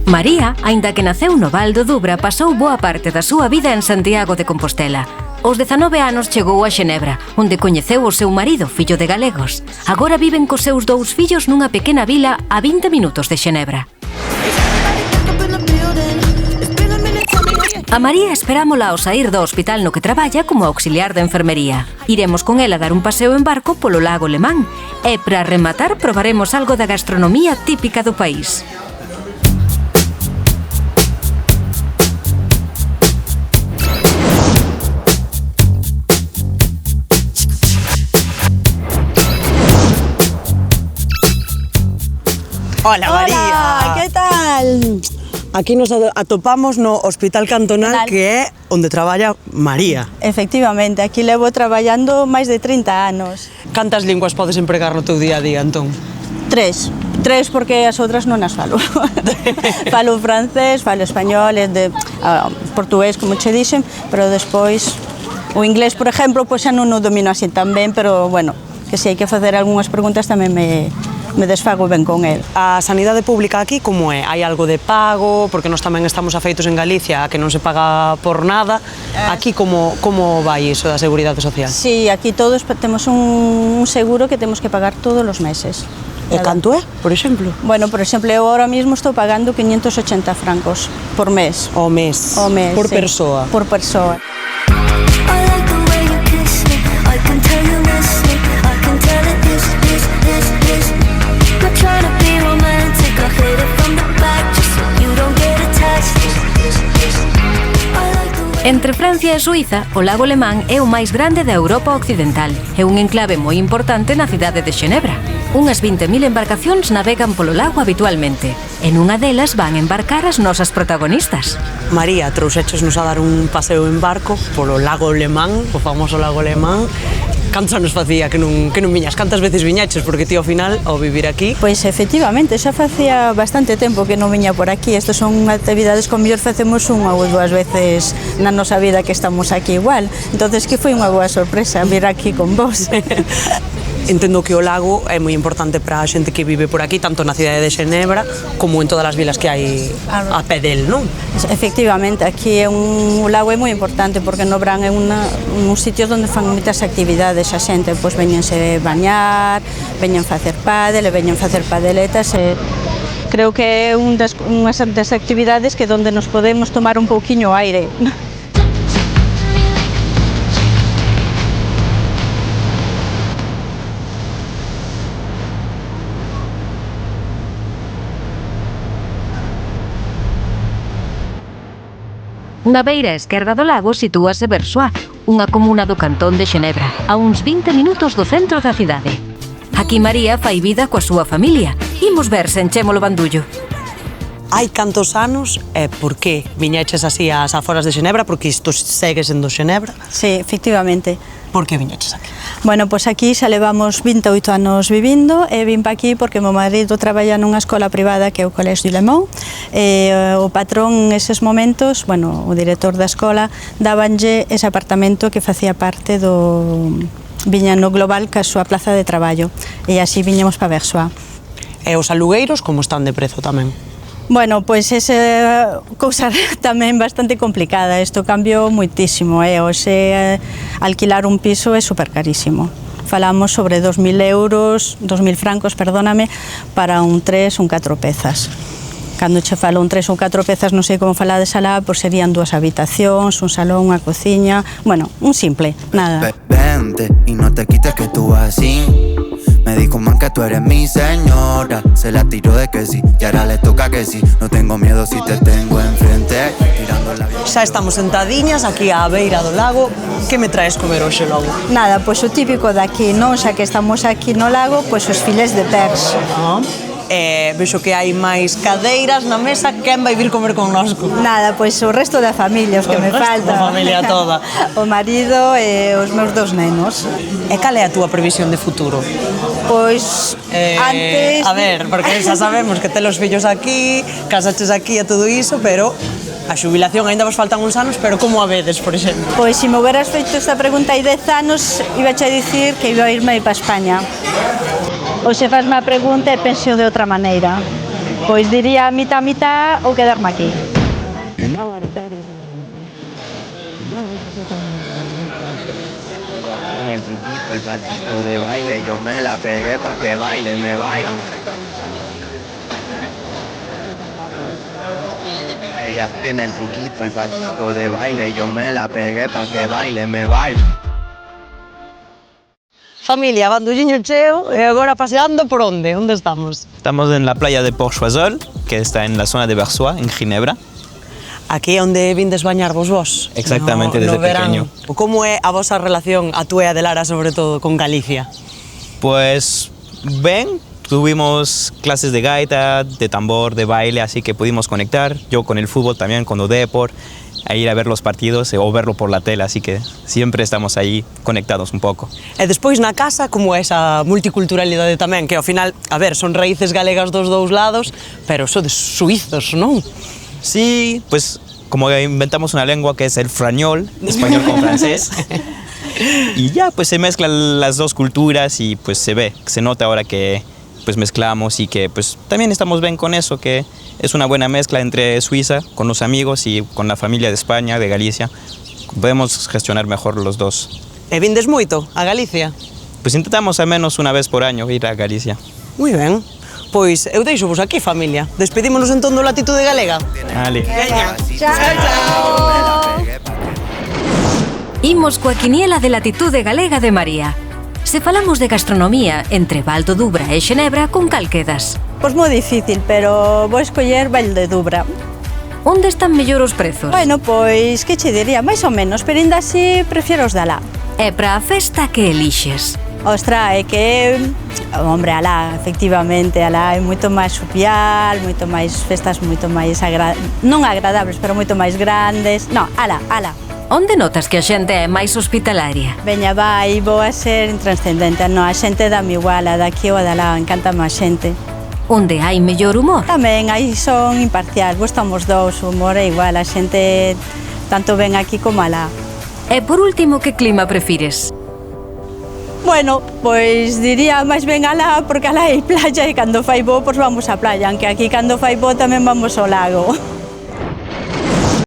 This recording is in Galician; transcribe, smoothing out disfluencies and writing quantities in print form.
María, aínda que naceu no Val do Dubra, pasou boa parte da súa vida en Santiago de Compostela. Aos 19 anos chegou a Xenebra, onde coñeceu o seu marido, fillo de galegos. Agora viven cos seus 2 fillos nunha pequena vila a 20 minutos de Xenebra. A María esperámola ao saír do hospital no que traballa como auxiliar de enfermería. Iremos con ela dar un paseo en barco polo lago Le Mans. E, para rematar, probaremos algo da gastronomía típica do país. Hola, María. Hola, que tal? Aquí nos atopamos no Hospital Cantonal, que é onde traballa María. Efectivamente, aquí levo traballando máis de 30 anos. Cantas linguas podes empregar no teu día a día, entón? 3 porque as outras non as falo. Falo francés, falo español, portugués, como che dixen, pero despois o inglés, por exemplo, pois xa non o domino así tan ben, pero bueno, que se hai que facer algunhas preguntas tamén me desfago ben con el. A sanidade pública aquí como é? Hai algo de pago? Porque nós tamén estamos afeitos en Galicia que non se paga por nada. Aquí como vai iso da Seguridade Social? Sí, aquí todos temos un seguro que temos que pagar todos os meses. E canto é, por exemplo? Bueno, por exemplo, eu ahora mismo estou pagando 580 francos por mes. O mes? O mes, por sí. persoa? Por persoa. Entre Francia e Suíza, o lago Le Mans é o máis grande da Europa Occidental. É un enclave moi importante na cidade de Xenebra. Unhas 20.000 embarcacións navegan polo lago habitualmente. E nunha delas van embarcar as nosas protagonistas. María, trouxéchesnos a dar un paseo en barco polo lago Le Mans, o famoso lago Le Mans. Cantos anos facía que non viñas? Cantas veces viñaches? Porque ti ao final, ao vivir aquí... Pois efectivamente, xa facía bastante tempo que non viña por aquí. Estas son actividades que mellor facemos unha ou 2 veces na nosa vida que estamos aquí igual. Entonces que foi unha boa sorpresa vir aquí con vos. Entendo que o lago é moi importante para a xente que vive por aquí, tanto na cidade de Xenebra como en todas as vilas que hai a pé del, non? Efectivamente, aquí é o lago é moi importante porque no verán é un sitio onde fan moitas actividades, a xente pois veñense bañar, veñen facer pádel e veñen facer padeletas e creo que é unhas das actividades que onde nos podemos tomar un pouquiño aire. Na beira esquerda do lago sitúase Versoix, unha comuna do cantón de Xenebra, a uns 20 minutos do centro da cidade. Aquí María fai vida coa súa familia. Imos ver se enchemos o bandullo. Hai cantos anos e por que viñeches así ás aforas de Xenebra? Porque isto segue sendo Xenebra. Sí, efectivamente. Por que viñeches aquí? Bueno, pois aquí xa levamos 28 anos vivindo e vim pa aquí porque meu marido traballa nunha escola privada que é o Collège du Le Mans e o patrón neses momentos, bueno, o director da escola dábanlle ese apartamento que facía parte do viña no global ca súa plaza de traballo e así viñemos pa Versoix. E os alugueiros como están de prezo tamén? Bueno, pois esa cousa tamén bastante complicada, isto cambiou moitísimo, hoxe alquilar un piso é super carísimo. Falamos sobre 2.000 francos, perdóname, para un 3, un 4 pezas. Cando che falo un 3 ou 4 pezas, non sei como falades alá, pois serían 2 habitacións, un salón, unha cociña, bueno, un simple, nada. Vente y no te quites que tú vas así. Me dijo man que tú eres mi señora. Se la tiró de que sí, y ahora le toca que sí. No tengo miedo si te tengo enfrente. Xa estamos sentadiñas aquí á beira do lago. Que me traes comer hoxe logo? Nada, pois o típico daqui, non? Xa que estamos aquí no lago, pois os filés de perche. Vexo que hai máis cadeiras na mesa. Quen vai vir comer connosco? Nada, pois o resto da familia, os que me faltan. A familia toda. O marido e os meus 2 nenos. E cal é a túa previsión de futuro? Pois antes... A ver, porque xa sabemos que tes os fillos aquí, casaches aquí e todo iso, pero a xubilación aínda vos faltan uns anos, pero como a vedes, por exemplo? Pois se me hubieras feito esta pregunta hai 10 anos, ibache a dicir que iba a irme para España. Ou se fasme a pregunta e penso de outra maneira. Pois diría mitad ou quedarme aquí. El platito de baile, yo me la pegué pa' que baile, me bailan. Ella tiene el truquito, el platito de baile, yo me la pegué pa' que baile, me bailan. Familia, bandulliño cheo e agora paseando por onde? Onde estamos? Estamos en la playa de Port-Choiseul, que está en la zona de Versoix, en Ginebra. Aquí é onde vindes bañarvos vos? Exactamente, desde pequeño. Como é a vosa relación, a túa e a de Lara, sobre todo, con Galicia? Pues ven, tuvimos clases de gaita, de tambor, de baile, así que pudimos conectar. Yo con el fútbol también, con o Depor, a ir a ver los partidos o verlo por la tele, así que siempre estamos ahí conectados un poco. E despois na casa, como é esa multiculturalidade tamén, que ao final, a ver, son raíces galegas dos dous lados, pero sodes suizos, non? Sí, pues como inventamos una lengua que es el frañol, español con francés. Y ya, pues se mezclan las dos culturas y pues se ve, se nota ahora que pues mezclamos y que pues también estamos bien con eso, que es una buena mezcla entre Suiza, con los amigos y con la familia de España, de Galicia. Podemos gestionar mejor los dos. E vindes moito a Galicia? Pues intentamos al menos una vez por año ir a Galicia. Moi ben. Pois eu deixo-vos aquí, familia. Despedímonos entón do Latitude Galega. Vale. Veña. Imos coa quiniela de Latitude Galega de María. Se falamos de gastronomía entre Val do Dubra e Xenebra, con cal quedas? Pois moi difícil, pero vou escoller Val de Dubra. Onde están mellor os prezos? Bueno, pois, que che diría? Mais ou menos, pero ainda así prefiero os de alá. E para a festa que elixes? Ostra, é que, hombre, alá, efectivamente, alá é moito máis xupial, moito máis festas moito máis non agradables, pero moito máis grandes. No, alá. Onde notas que a xente é máis hospitalaria? Veña, vai, vou a ser intranscendente. No, a xente dame igual, a daqui ou a de alá, encántame a xente. Onde hai mellor humor? Tamén, aí son imparcial, vos estamos dous, o humor é igual, a xente tanto ven aquí como alá. E por último, que clima prefires? Bueno, pois diría máis ben alá, porque alá hai playa e cando fai bo, pois vamos á playa, aunque aquí cando fai bo tamén vamos ao lago.